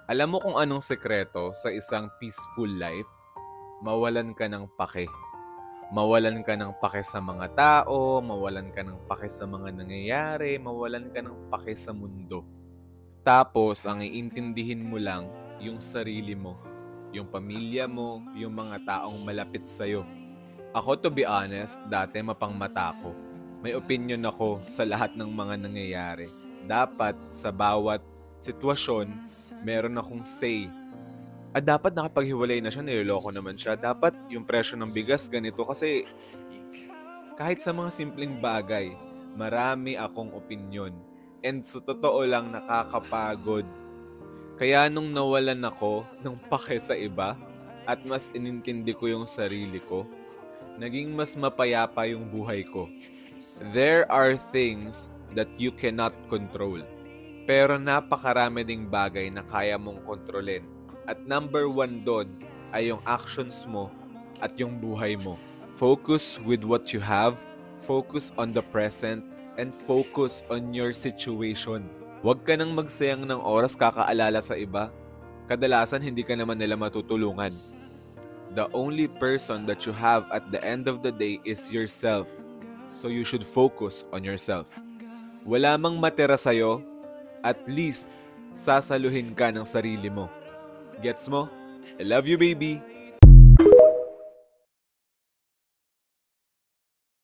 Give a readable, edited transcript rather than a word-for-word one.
Alam mo kung anong sekreto sa isang peaceful life? Mawalan ka ng pake. Mawalan ka ng pake sa mga tao, mawalan ka ng pake sa mga nangyayari, mawalan ka ng pake sa mundo. Tapos, ang iintindihin mo lang yung sarili mo, yung pamilya mo, yung mga taong malapit sa'yo. Ako, to be honest, dati mapangmata ko. May opinion ako sa lahat ng mga nangyayari. Dapat sa bawat sitwasyon, meron akong say. Dapat nakapaghiwalay na siya, niloloko naman siya. Dapat yung presyo ng bigas ganito kasi kahit sa mga simpleng bagay, marami akong opinion. And sa totoo lang nakakapagod. Kaya nung nawalan ako ng pake sa iba at mas inintindi ko yung sarili ko, naging mas mapayapa yung buhay ko. There are things that you cannot control. Pero napakarami ding bagay na kaya mong kontrolin. At number one doon ay yung actions mo at yung buhay mo. Focus with what you have, focus on the present, and focus on your situation. Huwag ka nang magsayang ng oras kakaalala sa iba. Kadalasan hindi ka naman nila matutulungan. The only person that you have at the end of the day is yourself. So you should focus on yourself. Wala mang matira sa'yo, at least sasaluhin ka ng sarili mo. Gets mo? I love you, baby!